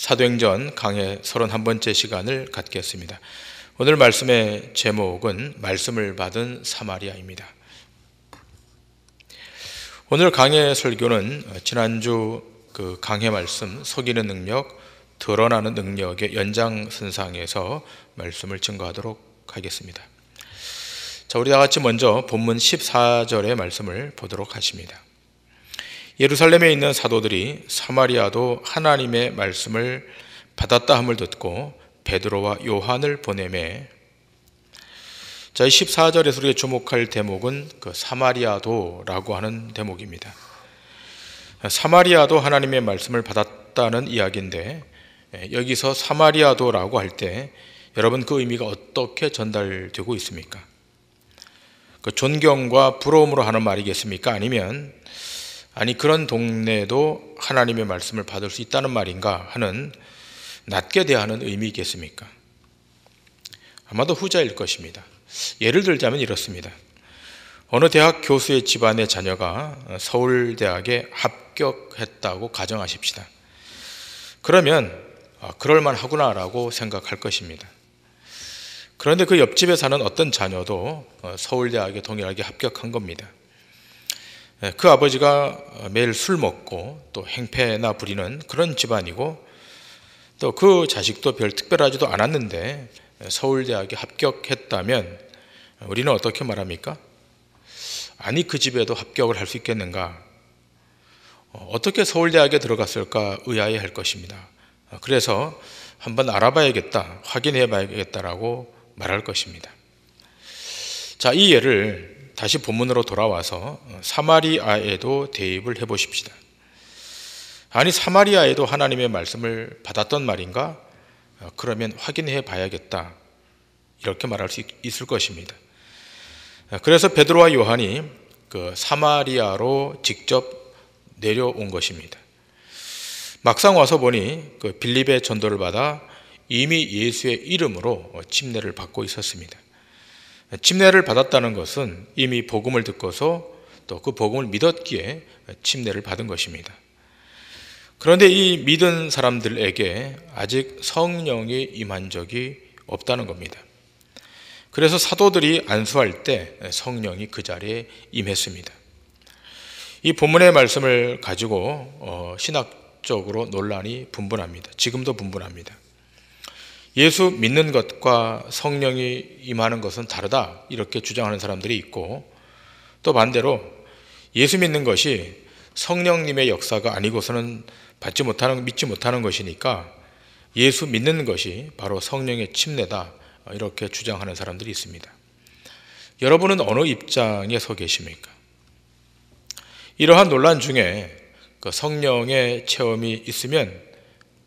사도행전 강해 31번째 시간을 갖겠습니다. 오늘 말씀의 제목은 말씀을 받은 사마리아입니다. 오늘 강해 설교는 지난주 그 강해 말씀 속이는 능력, 드러나는 능력의 연장선상에서 말씀을 증거하도록 하겠습니다. 자, 우리 다 같이 먼저 본문 14절의 말씀을 보도록 하십니다. 예루살렘에 있는 사도들이 사마리아도 하나님의 말씀을 받았다 함을 듣고 베드로와 요한을 보내매. 자, 이 14절에서 우리가 주목할 대목은 그 사마리아도라고 하는 대목입니다. 사마리아도 하나님의 말씀을 받았다는 이야기인데, 여기서 사마리아도라고 할 때 여러분 그 의미가 어떻게 전달되고 있습니까? 그 존경과 부러움으로 하는 말이겠습니까? 아니 그런 동네도 하나님의 말씀을 받을 수 있다는 말인가 하는 낮게 대하는 의미겠습니까? 아마도 후자일 것입니다. 예를 들자면 이렇습니다. 어느 대학 교수의 집안의 자녀가 서울대학에 합격했다고 가정하십시다. 그러면 그럴만 하구나라고 생각할 것입니다. 그런데 그 옆집에 사는 어떤 자녀도 서울대학에 동일하게 합격한 겁니다. 그 아버지가 매일 술 먹고 또 행패나 부리는 그런 집안이고, 또 그 자식도 별 특별하지도 않았는데 서울대학에 합격했다면 우리는 어떻게 말합니까? 아니 그 집에도 합격을 할 수 있겠는가? 어떻게 서울대학에 들어갔을까 의아해 할 것입니다. 그래서 한번 알아봐야겠다, 확인해 봐야겠다라고 말할 것입니다. 자, 이 예를 다시 본문으로 돌아와서 사마리아에도 대입을 해보십시다. 아니 사마리아에도 하나님의 말씀을 받았던 말인가? 그러면 확인해 봐야겠다, 이렇게 말할 수 있을 것입니다. 그래서 베드로와 요한이 그 사마리아로 직접 내려온 것입니다. 막상 와서 보니 그 빌립의 전도를 받아 이미 예수의 이름으로 침례를 받고 있었습니다. 침례를 받았다는 것은 이미 복음을 듣고서 또 그 복음을 믿었기에 침례를 받은 것입니다. 그런데 이 믿은 사람들에게 아직 성령이 임한 적이 없다는 겁니다. 그래서 사도들이 안수할 때 성령이 그 자리에 임했습니다. 이 본문의 말씀을 가지고 신학적으로 논란이 분분합니다. 지금도 분분합니다. 예수 믿는 것과 성령이 임하는 것은 다르다, 이렇게 주장하는 사람들이 있고, 또 반대로 예수 믿는 것이 성령님의 역사가 아니고서는 믿지 못하는 것이니까 예수 믿는 것이 바로 성령의 침례다, 이렇게 주장하는 사람들이 있습니다. 여러분은 어느 입장에 서 계십니까? 이러한 논란 중에 그 성령의 체험이 있으면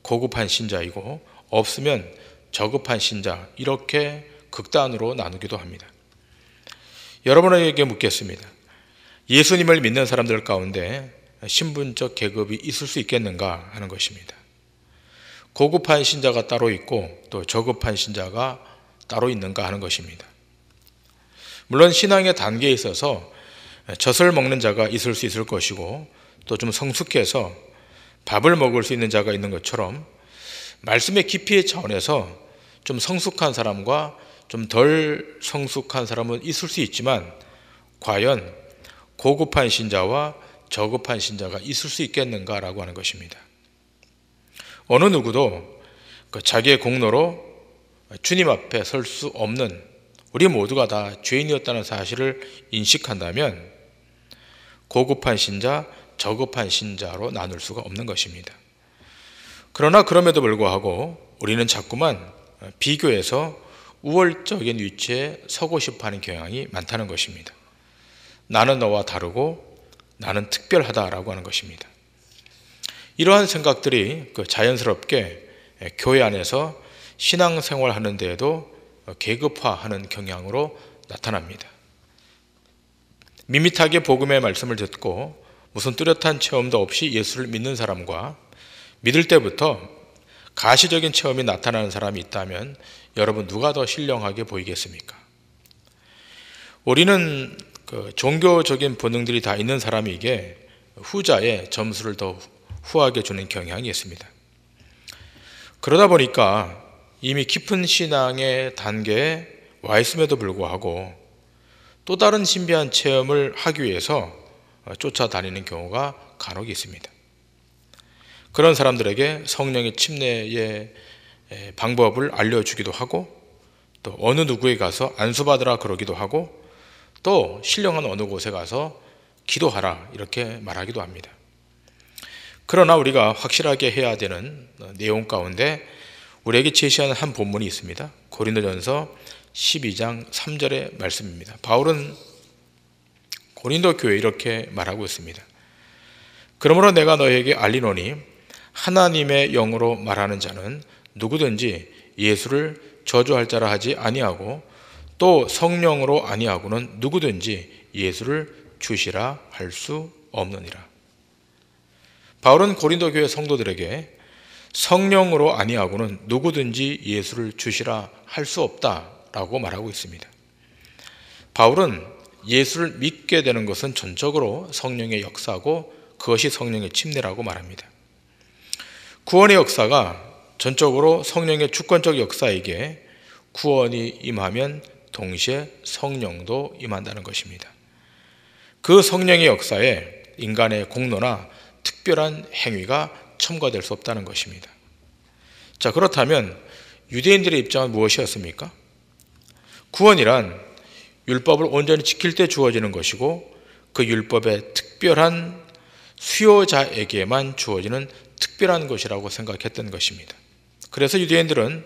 고급한 신자이고 없으면 저급한 신자, 이렇게 극단으로 나누기도 합니다. 여러분에게 묻겠습니다. 예수님을 믿는 사람들 가운데 신분적 계급이 있을 수 있겠는가 하는 것입니다. 고급한 신자가 따로 있고 또 저급한 신자가 따로 있는가 하는 것입니다. 물론 신앙의 단계에 있어서 젖을 먹는 자가 있을 수 있을 것이고, 또 좀 성숙해서 밥을 먹을 수 있는 자가 있는 것처럼 말씀의 깊이의 차원에서 좀 성숙한 사람과 좀 덜 성숙한 사람은 있을 수 있지만, 과연 고급한 신자와 저급한 신자가 있을 수 있겠는가라고 하는 것입니다. 어느 누구도 자기의 공로로 주님 앞에 설 수 없는, 우리 모두가 다 죄인이었다는 사실을 인식한다면 고급한 신자, 저급한 신자로 나눌 수가 없는 것입니다. 그러나 그럼에도 불구하고 우리는 자꾸만 비교해서 우월적인 위치에 서고 싶어하는 경향이 많다는 것입니다. 나는 너와 다르고 나는 특별하다라고 하는 것입니다. 이러한 생각들이 자연스럽게 교회 안에서 신앙생활 하는 데에도 계급화하는 경향으로 나타납니다. 밋밋하게 복음의 말씀을 듣고 무슨 뚜렷한 체험도 없이 예수를 믿는 사람과 믿을 때부터 가시적인 체험이 나타나는 사람이 있다면 여러분 누가 더 신령하게 보이겠습니까? 우리는 종교적인 본능들이 다 있는 사람에게 후자의 점수를 더 후하게 주는 경향이 있습니다. 그러다 보니까 이미 깊은 신앙의 단계에 와 있음에도 불구하고 또 다른 신비한 체험을 하기 위해서 쫓아다니는 경우가 간혹 있습니다. 그런 사람들에게 성령의 침례의 방법을 알려주기도 하고, 또 어느 누구에 가서 안수받으라 그러기도 하고, 또 신령한 어느 곳에 가서 기도하라 이렇게 말하기도 합니다. 그러나 우리가 확실하게 해야 되는 내용 가운데 우리에게 제시하는 한 본문이 있습니다. 고린도전서 12장 3절의 말씀입니다. 바울은 고린도 교회에 이렇게 말하고 있습니다. 그러므로 내가 너희에게 알리노니 하나님의 영으로 말하는 자는 누구든지 예수를 저주할 자라 하지 아니하고 또 성령으로 아니하고는 누구든지 예수를 주시라 할 수 없느니라. 바울은 고린도 교회 성도들에게 성령으로 아니하고는 누구든지 예수를 주시라 할 수 없다라고 말하고 있습니다. 바울은 예수를 믿게 되는 것은 전적으로 성령의 역사고 그것이 성령의 침례라고 말합니다. 구원의 역사가 전적으로 성령의 주권적 역사이기에 구원이 임하면 동시에 성령도 임한다는 것입니다. 그 성령의 역사에 인간의 공로나 특별한 행위가 첨가될 수 없다는 것입니다. 자, 그렇다면 유대인들의 입장은 무엇이었습니까? 구원이란 율법을 온전히 지킬 때 주어지는 것이고 그 율법의 특별한 수요자에게만 주어지는 특별한 것이라고 생각했던 것입니다. 그래서 유대인들은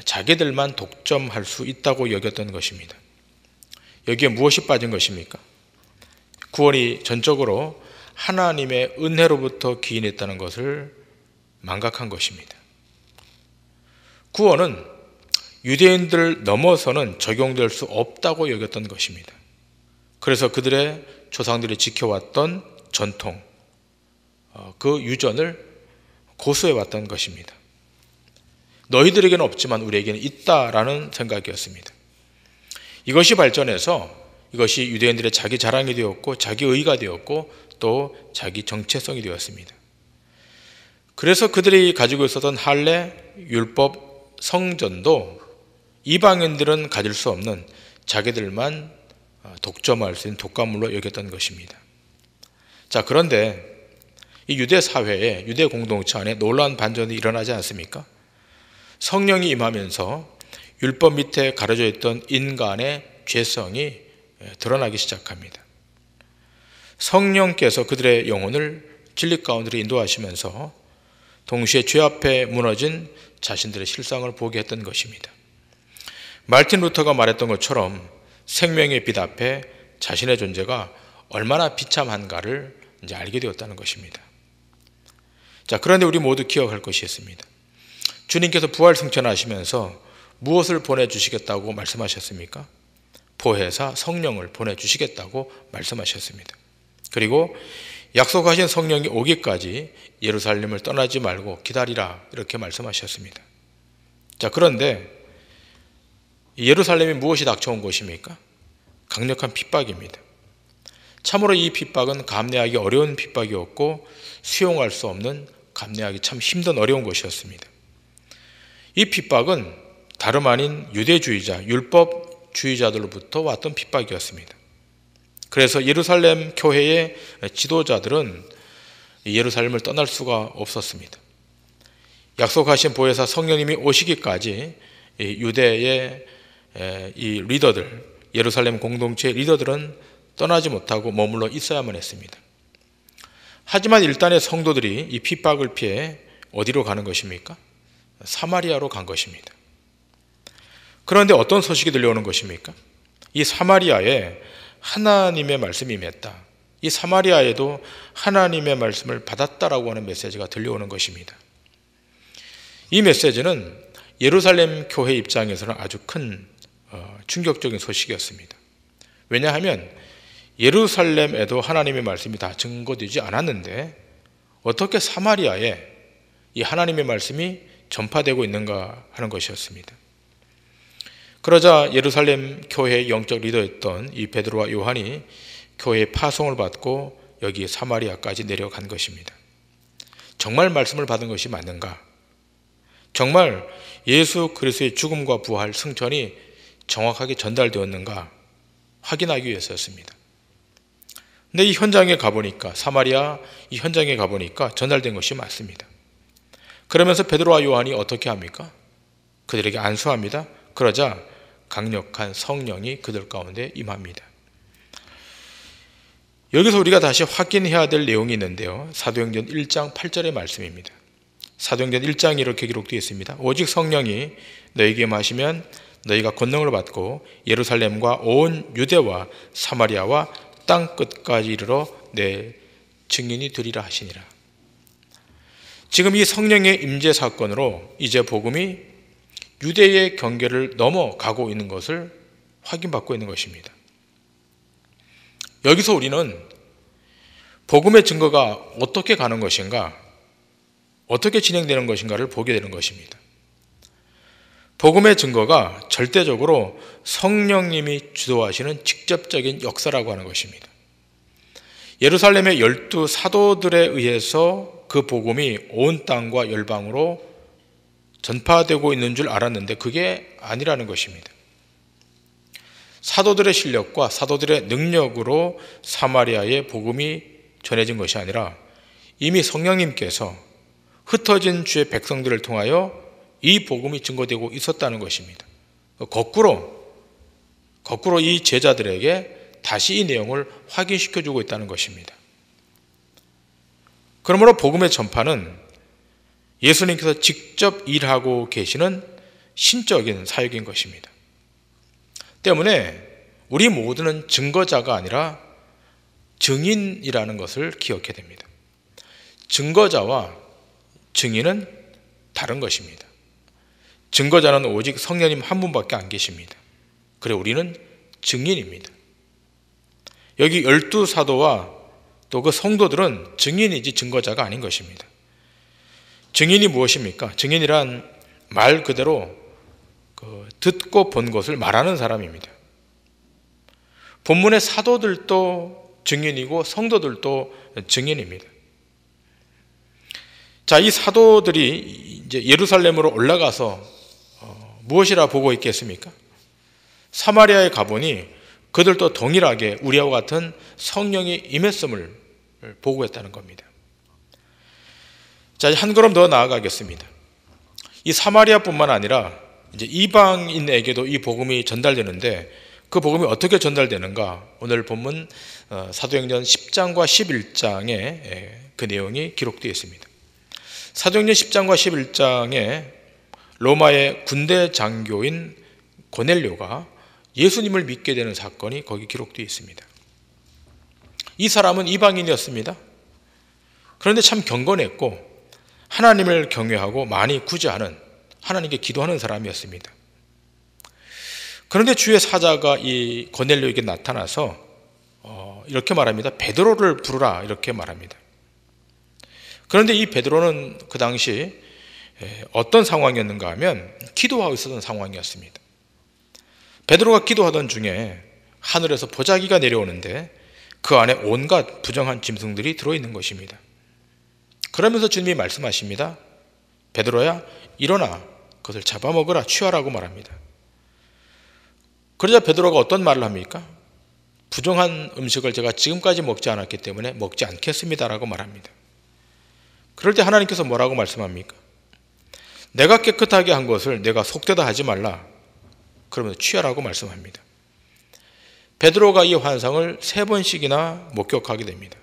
자기들만 독점할 수 있다고 여겼던 것입니다. 여기에 무엇이 빠진 것입니까? 구원이 전적으로 하나님의 은혜로부터 기인했다는 것을 망각한 것입니다. 구원은 유대인들을 넘어서는 적용될 수 없다고 여겼던 것입니다. 그래서 그들의 조상들이 지켜왔던 전통, 그 유전을 고수해왔던 것입니다. 너희들에게는 없지만 우리에게는 있다라는 생각이었습니다. 이것이 발전해서 이것이 유대인들의 자기 자랑이 되었고 자기 의가 되었고 또 자기 정체성이 되었습니다. 그래서 그들이 가지고 있었던 할례, 율법, 성전도 이방인들은 가질 수 없는 자기들만 독점할 수 있는 독과물로 여겼던 것입니다. 자, 그런데 이 유대 사회에, 유대 공동체 안에 놀라운 반전이 일어나지 않습니까? 성령이 임하면서 율법 밑에 가려져 있던 인간의 죄성이 드러나기 시작합니다. 성령께서 그들의 영혼을 진리 가운데로 인도하시면서 동시에 죄 앞에 무너진 자신들의 실상을 보게 했던 것입니다. 마르틴 루터가 말했던 것처럼 생명의 빛 앞에 자신의 존재가 얼마나 비참한가를 이제 알게 되었다는 것입니다. 자, 그런데 우리 모두 기억할 것이 있습니다. 주님께서 부활 승천하시면서 무엇을 보내주시겠다고 말씀하셨습니까? 보혜사 성령을 보내주시겠다고 말씀하셨습니다. 그리고 약속하신 성령이 오기까지 예루살렘을 떠나지 말고 기다리라 이렇게 말씀하셨습니다. 자, 그런데 예루살렘이 무엇이 닥쳐온 곳입니까? 강력한 핍박입니다. 참으로 이 핍박은 감내하기 어려운 핍박이었고 수용할 수 없는, 감내하기 참 힘든 어려운 것이었습니다. 이 핍박은 다름 아닌 유대주의자, 율법주의자들로부터 왔던 핍박이었습니다. 그래서 예루살렘 교회의 지도자들은 예루살렘을 떠날 수가 없었습니다. 약속하신 보혜사 성령님이 오시기까지 유대의 이 리더들, 예루살렘 공동체의 리더들은 떠나지 못하고 머물러 있어야만 했습니다. 하지만 일단의 성도들이 이 핍박을 피해 어디로 가는 것입니까? 사마리아로 간 것입니다. 그런데 어떤 소식이 들려오는 것입니까? 이 사마리아에 하나님의 말씀이 임했다. 이 사마리아에도 하나님의 말씀을 받았다라고 하는 메시지가 들려오는 것입니다. 이 메시지는 예루살렘 교회 입장에서는 아주 큰 충격적인 소식이었습니다. 왜냐하면 예루살렘에도 하나님의 말씀이 다 증거되지 않았는데 어떻게 사마리아에 이 하나님의 말씀이 전파되고 있는가 하는 것이었습니다. 그러자 예루살렘 교회의 영적 리더였던 이 베드로와 요한이 교회의 파송을 받고 여기 사마리아까지 내려간 것입니다. 정말 말씀을 받은 것이 맞는가? 정말 예수 그리스도의 죽음과 부활, 승천이 정확하게 전달되었는가 확인하기 위해서였습니다. 근데 이 현장에 가보니까, 사마리아 이 현장에 가보니까 전달된 것이 맞습니다. 그러면서 베드로와 요한이 어떻게 합니까? 그들에게 안수합니다. 그러자 강력한 성령이 그들 가운데 임합니다. 여기서 우리가 다시 확인해야 될 내용이 있는데요. 사도행전 1장 8절의 말씀입니다. 사도행전 1장이 이렇게 기록되어 있습니다. 오직 성령이 너희에게 임하시면 너희가 권능을 받고 예루살렘과 온 유대와 사마리아와 땅 끝까지 이르러 내 증인이 되리라 하시니라. 지금 이 성령의 임재 사건으로 이제 복음이 유대의 경계를 넘어가고 있는 것을 확인받고 있는 것입니다. 여기서 우리는 복음의 증거가 어떻게 가는 것인가, 어떻게 진행되는 것인가를 보게 되는 것입니다. 복음의 증거가 절대적으로 성령님이 주도하시는 직접적인 역사라고 하는 것입니다. 예루살렘의 12 사도들에 의해서 그 복음이 온 땅과 열방으로 전파되고 있는 줄 알았는데 그게 아니라는 것입니다. 사도들의 실력과 사도들의 능력으로 사마리아의 복음이 전해진 것이 아니라 이미 성령님께서 흩어진 주의 백성들을 통하여 이 복음이 증거되고 있었다는 것입니다. 거꾸로 이 제자들에게 다시 이 내용을 확인시켜주고 있다는 것입니다. 그러므로 복음의 전파는 예수님께서 직접 일하고 계시는 신적인 사역인 것입니다. 때문에 우리 모두는 증거자가 아니라 증인이라는 것을 기억해야 됩니다. 증거자와 증인은 다른 것입니다. 증거자는 오직 성령님 한 분밖에 안 계십니다. 그래 우리는 증인입니다. 여기 12 사도와 또 그 성도들은 증인이지 증거자가 아닌 것입니다. 증인이 무엇입니까? 증인이란 말 그대로 듣고 본 것을 말하는 사람입니다. 본문의 사도들도 증인이고 성도들도 증인입니다. 자, 이 사도들이 이제 예루살렘으로 올라가서 무엇이라 보고 있겠습니까? 사마리아에 가보니 그들도 동일하게 우리와 같은 성령이 임했음을 보고했다는 겁니다. 자, 한 걸음 더 나아가겠습니다. 이 사마리아뿐만 아니라 이제 이방인에게도 이 복음이 전달되는데 그 복음이 어떻게 전달되는가? 오늘 본문 사도행전 10장과 11장에 그 내용이 기록되어 있습니다. 사도행전 10장과 11장에 로마의 군대 장교인 고넬료가 예수님을 믿게 되는 사건이 거기 기록되어 있습니다. 이 사람은 이방인이었습니다. 그런데 참 경건했고 하나님을 경외하고 많이 구제하는, 하나님께 기도하는 사람이었습니다. 그런데 주의 사자가 이 고넬료에게 나타나서 이렇게 말합니다. 베드로를 부르라, 이렇게 말합니다. 그런데 이 베드로는 그 당시 어떤 상황이었는가 하면 기도하고 있었던 상황이었습니다. 베드로가 기도하던 중에 하늘에서 보자기가 내려오는데 그 안에 온갖 부정한 짐승들이 들어있는 것입니다. 그러면서 주님이 말씀하십니다. 베드로야, 일어나 그것을 잡아먹으라, 취하라고 말합니다. 그러자 베드로가 어떤 말을 합니까? 부정한 음식을 제가 지금까지 먹지 않았기 때문에 먹지 않겠습니다라고 말합니다. 그럴 때 하나님께서 뭐라고 말씀합니까? 내가 깨끗하게 한 것을 내가 속되다 하지 말라, 그러면서 취하라고 말씀합니다. 베드로가 이 환상을 3번씩이나 목격하게 됩니다.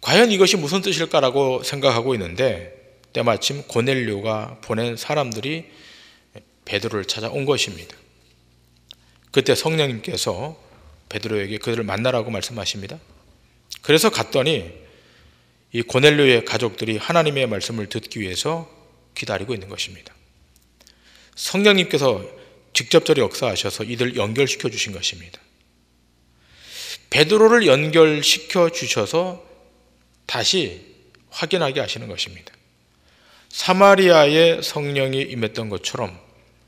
과연 이것이 무슨 뜻일까라고 생각하고 있는데 때마침 고넬료가 보낸 사람들이 베드로를 찾아온 것입니다. 그때 성령님께서 베드로에게 그들을 만나라고 말씀하십니다. 그래서 갔더니 이 고넬료의 가족들이 하나님의 말씀을 듣기 위해서 기다리고 있는 것입니다. 성령님께서 직접적으로 역사하셔서 이들 연결시켜 주신 것입니다. 베드로를 연결시켜 주셔서 다시 확인하게 하시는 것입니다. 사마리아에 성령이 임했던 것처럼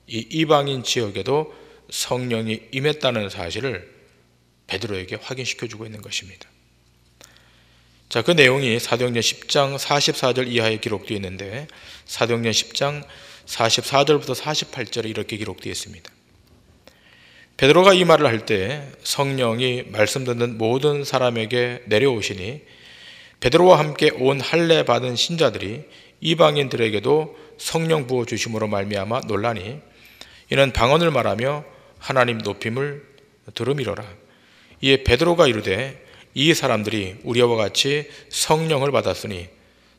이 이방인 지역에도 성령이 임했다는 사실을 베드로에게 확인시켜 주고 있는 것입니다. 자, 그 내용이 사도행전 10장 44절 이하에 기록되어 있는데 사도행전 10장 44절부터 48절에 이렇게 기록되어 있습니다. 베드로가 이 말을 할 때 성령이 말씀 듣는 모든 사람에게 내려오시니 베드로와 함께 온 할례 받은 신자들이 이방인들에게도 성령 부어 주심으로 말미암아 놀라니 이는 방언을 말하며 하나님 높임을 들음이로라. 이에 베드로가 이르되 이 사람들이 우리와 같이 성령을 받았으니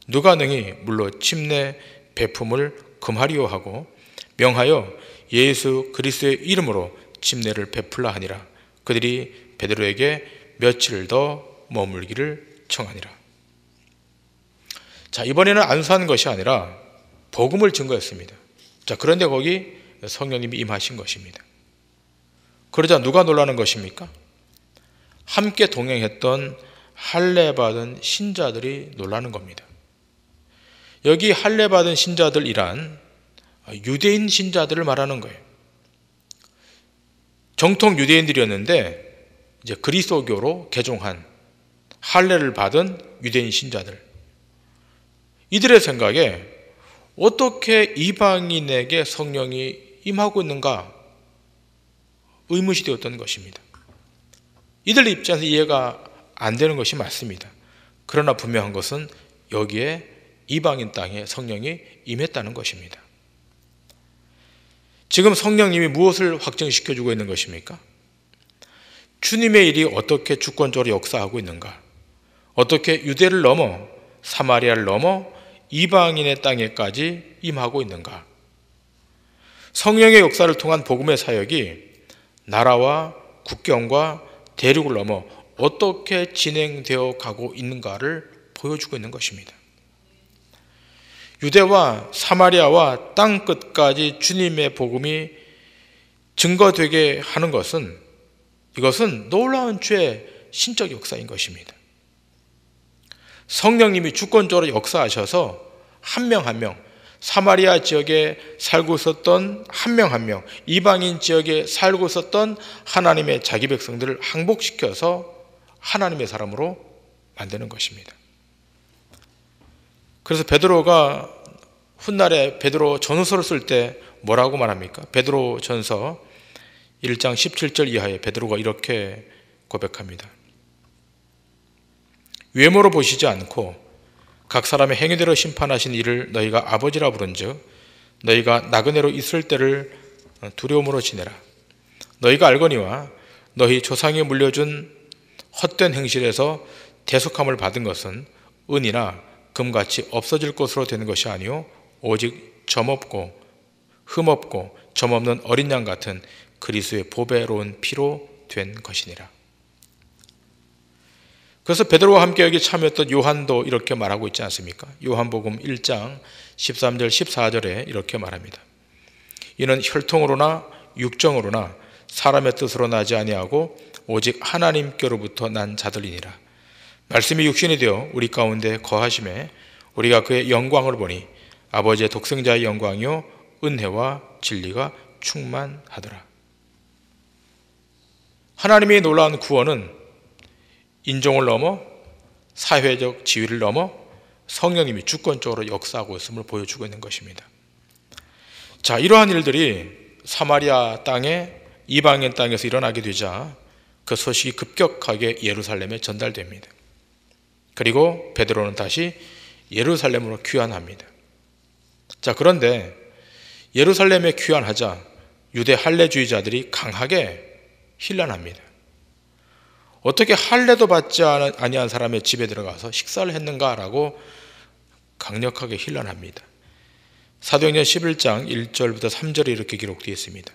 누가 능히 물로 침례 베품을 금하리요 하고 명하여 예수 그리스도의 이름으로 침례를 베풀라 하니라. 그들이 베드로에게 며칠 더 머물기를 청하니라. 자, 이번에는 안수하는 것이 아니라 복음을 증거했습니다. 자, 그런데 거기 성령님이 임하신 것입니다. 그러자 누가 놀라는 것입니까? 함께 동행했던 할례 받은 신자들이 놀라는 겁니다. 여기 할례 받은 신자들이란 유대인 신자들을 말하는 거예요. 정통 유대인들이었는데 이제 그리스도교로 개종한 할례를 받은 유대인 신자들. 이들의 생각에 어떻게 이방인에게 성령이 임하고 있는가 의문이 되었던 것입니다. 이들 입장에서 이해가 안 되는 것이 맞습니다. 그러나 분명한 것은 여기에 이방인 땅에 성령이 임했다는 것입니다. 지금 성령님이 무엇을 확증시켜주고 있는 것입니까? 주님의 일이 어떻게 주권적으로 역사하고 있는가? 어떻게 유대를 넘어 사마리아를 넘어 이방인의 땅에까지 임하고 있는가? 성령의 역사를 통한 복음의 사역이 나라와 국경과 대륙을 넘어 어떻게 진행되어 가고 있는가를 보여주고 있는 것입니다. 유대와 사마리아와 땅 끝까지 주님의 복음이 증거되게 하는 것은 이것은 놀라운 주의 신적 역사인 것입니다. 성령님이 주권적으로 역사하셔서 한 명 한 명, 사마리아 지역에 살고 있었던 한 명 한 명, 이방인 지역에 살고 있었던 하나님의 자기 백성들을 항복시켜서 하나님의 사람으로 만드는 것입니다. 그래서 베드로가 훗날에 베드로 전서를 쓸 때 뭐라고 말합니까? 베드로 전서 1장 17절 이하에 베드로가 이렇게 고백합니다. 외모로 보시지 않고 각 사람의 행위대로 심판하신 이를 너희가 아버지라 부른즉 너희가 나그네로 있을 때를 두려움으로 지내라. 너희가 알거니와 너희 조상이 물려준 헛된 행실에서 대속함을 받은 것은 은이나 금같이 없어질 것으로 되는 것이 아니요 오직 점없고 흠없고 점없는 어린 양 같은 그리스도의 보배로운 피로 된 것이니라. 그래서 베드로와 함께 여기 참여했던 요한도 이렇게 말하고 있지 않습니까? 요한복음 1장 13절 14절에 이렇게 말합니다. 이는 혈통으로나 육정으로나 사람의 뜻으로 나지 아니하고 오직 하나님께로부터 난 자들이니라. 말씀이 육신이 되어 우리 가운데 거하심에 우리가 그의 영광을 보니 아버지의 독생자의 영광이요 은혜와 진리가 충만하더라. 하나님의 놀라운 구원은 인종을 넘어 사회적 지위를 넘어 성령님이 주권적으로 역사하고 있음을 보여주고 있는 것입니다. 자, 이러한 일들이 사마리아 땅에 이방인 땅에서 일어나게 되자 그 소식이 급격하게 예루살렘에 전달됩니다. 그리고 베드로는 다시 예루살렘으로 귀환합니다. 자, 그런데 예루살렘에 귀환하자 유대 할례주의자들이 강하게 힐난합니다. 어떻게 할례도 받지 아니한 사람의 집에 들어가서 식사를 했는가라고 강력하게 힐난합니다. 사도행전 11장 1절부터 3절에 이렇게 기록되어 있습니다.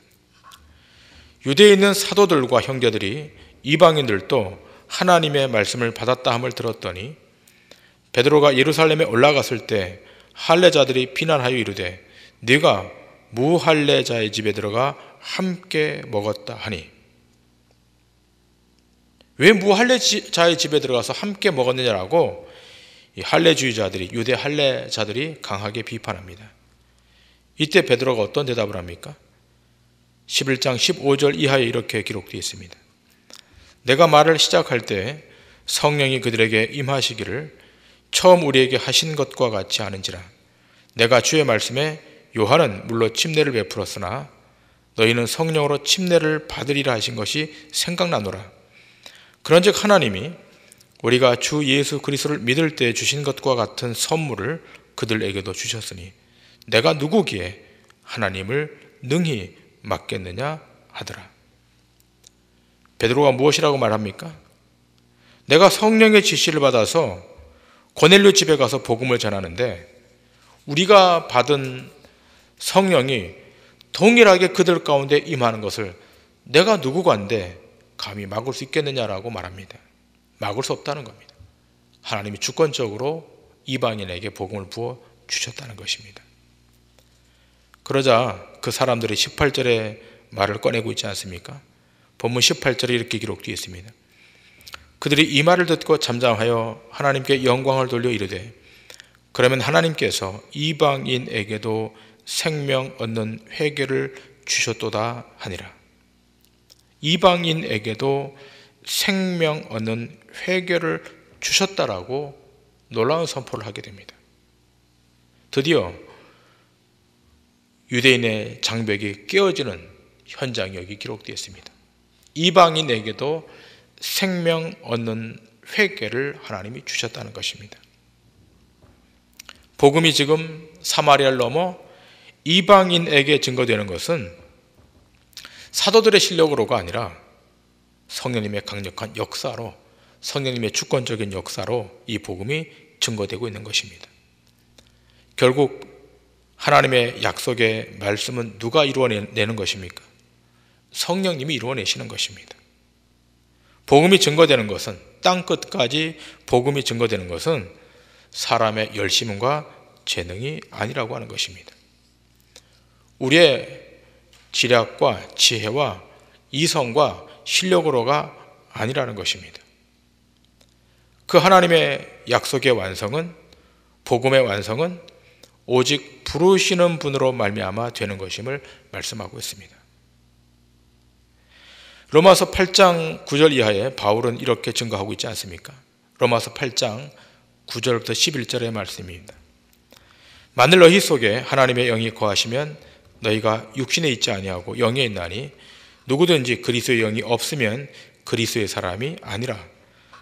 유대에 있는 사도들과 형제들이 이방인들도 하나님의 말씀을 받았다 함을 들었더니 베드로가 예루살렘에 올라갔을 때 할례자들이 비난하여 이르되 네가 무할례자의 집에 들어가 함께 먹었다 하니. 왜 무할례자의 집에 들어가서 함께 먹었느냐라고 이 할례주의자들이, 유대 할례자들이 강하게 비판합니다. 이때 베드로가 어떤 대답을 합니까? 11장 15절 이하에 이렇게 기록되어 있습니다. 내가 말을 시작할 때 성령이 그들에게 임하시기를 처음 우리에게 하신 것과 같이 하는지라. 내가 주의 말씀에 요한은 물로 침례를 베풀었으나 너희는 성령으로 침례를 받으리라 하신 것이 생각나노라. 그런즉 하나님이 우리가 주 예수 그리스도를 믿을 때 주신 것과 같은 선물을 그들에게도 주셨으니 내가 누구기에 하나님을 능히 맡겠느냐 하더라. 베드로가 무엇이라고 말합니까? 내가 성령의 지시를 받아서 고넬료 집에 가서 복음을 전하는데 우리가 받은 성령이 동일하게 그들 가운데 임하는 것을 내가 누구간데 감히 막을 수 있겠느냐라고 말합니다. 막을 수 없다는 겁니다. 하나님이 주권적으로 이방인에게 복음을 부어 주셨다는 것입니다. 그러자 그 사람들이 18절에 말을 꺼내고 있지 않습니까? 본문 18절에 이렇게 기록되어 있습니다. 그들이 이 말을 듣고 잠잠하여 하나님께 영광을 돌려 이르되 그러면 하나님께서 이방인에게도 생명 얻는 회개를 주셨도다 하니라. 이방인에게도 생명 얻는 회개를 주셨다라고 놀라운 선포를 하게 됩니다. 드디어 유대인의 장벽이 깨어지는 현장이 여기 기록되어 있습니다. 이방인에게도 생명 얻는 회개를 하나님이 주셨다는 것입니다. 복음이 지금 사마리아를 넘어 이방인에게 증거되는 것은 사도들의 실력으로가 아니라 성령님의 강력한 역사로, 성령님의 주권적인 역사로 이 복음이 증거되고 있는 것입니다. 결국 하나님의 약속의 말씀은 누가 이루어내는 것입니까? 성령님이 이루어내시는 것입니다. 복음이 증거되는 것은, 땅 끝까지 복음이 증거되는 것은 사람의 열심과 재능이 아니라고 하는 것입니다. 우리의 지략과 지혜와 이성과 실력으로가 아니라는 것입니다. 그 하나님의 약속의 완성은, 복음의 완성은 오직 부르시는 분으로 말미암아 되는 것임을 말씀하고 있습니다. 로마서 8장 9절 이하에 바울은 이렇게 증거하고 있지 않습니까? 로마서 8장 9절부터 11절의 말씀입니다. 만일 너희 속에 하나님의 영이 거하시면 너희가 육신에 있지 아니하고 영에 있나니 누구든지 그리스도의 영이 없으면 그리스도의 사람이 아니라.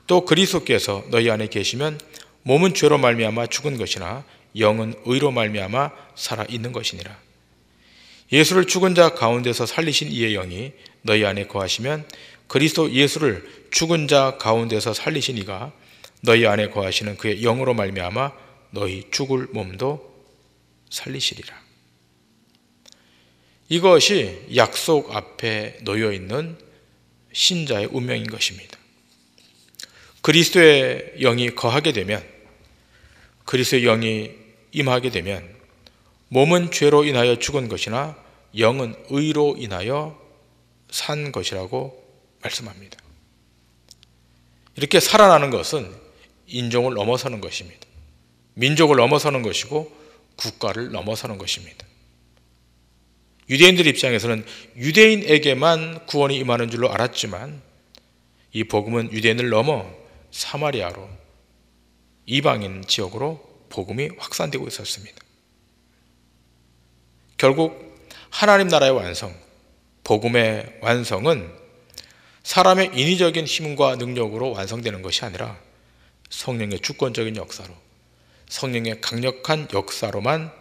또 그리스도께서 너희 안에 계시면 몸은 죄로 말미암아 죽은 것이나 영은 의로 말미암아 살아 있는 것이니라. 예수를 죽은 자 가운데서 살리신 이의 영이 너희 안에 거하시면 그리스도 예수를 죽은 자 가운데서 살리신 이가 너희 안에 거하시는 그의 영으로 말미암아 너희 죽을 몸도 살리시리라. 이것이 약속 앞에 놓여 있는 신자의 운명인 것입니다. 그리스도의 영이 거하게 되면, 그리스도의 영이 임하게 되면 몸은 죄로 인하여 죽은 것이나 영은 의로 인하여 산 것이라고 말씀합니다. 이렇게 살아나는 것은 인종을 넘어서는 것입니다. 민족을 넘어서는 것이고 국가를 넘어서는 것입니다. 유대인들 입장에서는 유대인에게만 구원이 임하는 줄로 알았지만 이 복음은 유대인을 넘어 사마리아로, 이방인 지역으로 복음이 확산되고 있었습니다. 결국 하나님 나라의 완성, 복음의 완성은 사람의 인위적인 힘과 능력으로 완성되는 것이 아니라 성령의 주권적인 역사로, 성령의 강력한 역사로만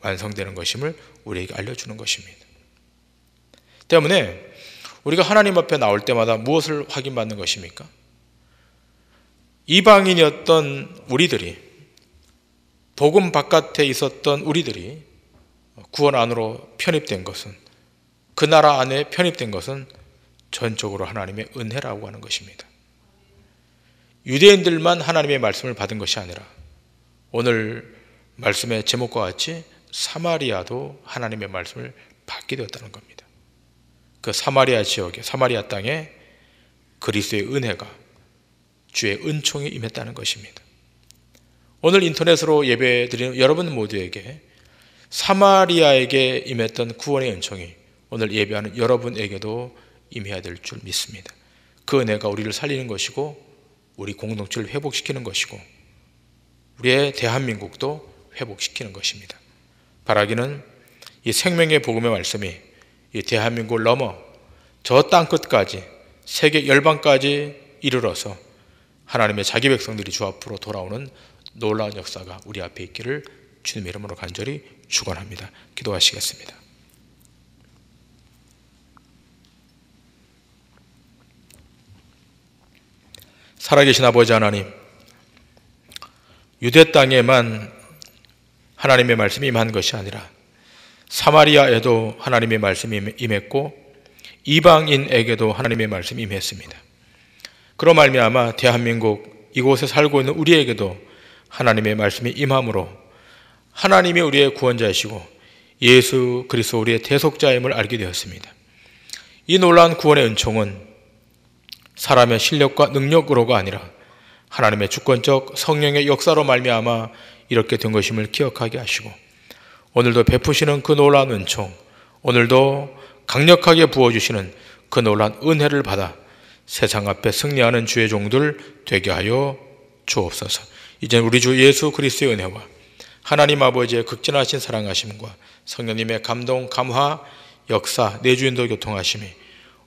완성되는 것임을 우리에게 알려주는 것입니다. 때문에 우리가 하나님 앞에 나올 때마다 무엇을 확인받는 것입니까? 이방인이었던 우리들이, 복음 바깥에 있었던 우리들이 구원 안으로 편입된 것은, 그 나라 안에 편입된 것은 전적으로 하나님의 은혜라고 하는 것입니다. 유대인들만 하나님의 말씀을 받은 것이 아니라 오늘 말씀의 제목과 같이 사마리아도 하나님의 말씀을 받게 되었다는 겁니다. 그 사마리아 지역에, 사마리아 땅에 그리스도의 은혜가, 주의 은총이 임했다는 것입니다. 오늘 인터넷으로 예배드리는 여러분 모두에게 사마리아에게 임했던 구원의 은총이 오늘 예배하는 여러분에게도 임해야 될 줄 믿습니다. 그 은혜가 우리를 살리는 것이고 우리 공동체를 회복시키는 것이고 우리의 대한민국도 회복시키는 것입니다. 바라기는 이 생명의 복음의 말씀이 이 대한민국을 넘어 저 땅끝까지 세계 열방까지 이르러서 하나님의 자기 백성들이 주 앞으로 돌아오는 놀라운 역사가 우리 앞에 있기를 주님의 이름으로 간절히 축원합니다. 기도하시겠습니다. 살아계신 아버지 하나님, 유대 땅에만 하나님의 말씀이 임한 것이 아니라 사마리아에도 하나님의 말씀이 임했고 이방인에게도 하나님의 말씀이 임했습니다. 그로 말미암아 대한민국 이곳에 살고 있는 우리에게도 하나님의 말씀이 임함으로 하나님이 우리의 구원자이시고 예수 그리스도 우리의 대속자임을 알게 되었습니다. 이 놀라운 구원의 은총은 사람의 실력과 능력으로가 아니라 하나님의 주권적 성령의 역사로 말미암아 이렇게 된 것임을 기억하게 하시고 오늘도 베푸시는 그 놀라운 은총, 오늘도 강력하게 부어주시는 그 놀라운 은혜를 받아 세상 앞에 승리하는 주의 종들 되게 하여 주옵소서. 이제 우리 주 예수 그리스도의 은혜와 하나님 아버지의 극진하신 사랑하심과 성령님의 감동, 감화, 역사, 내주인도 교통하심이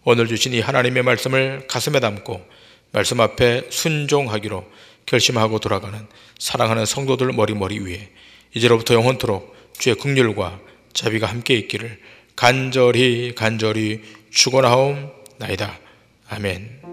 오늘 주신 이 하나님의 말씀을 가슴에 담고 말씀 앞에 순종하기로 결심하고 돌아가는 사랑하는 성도들 머리 위에 이제로부터 영원토록 주의 긍휼과 자비가 함께 있기를 간절히 축원하옵나이다. 아멘.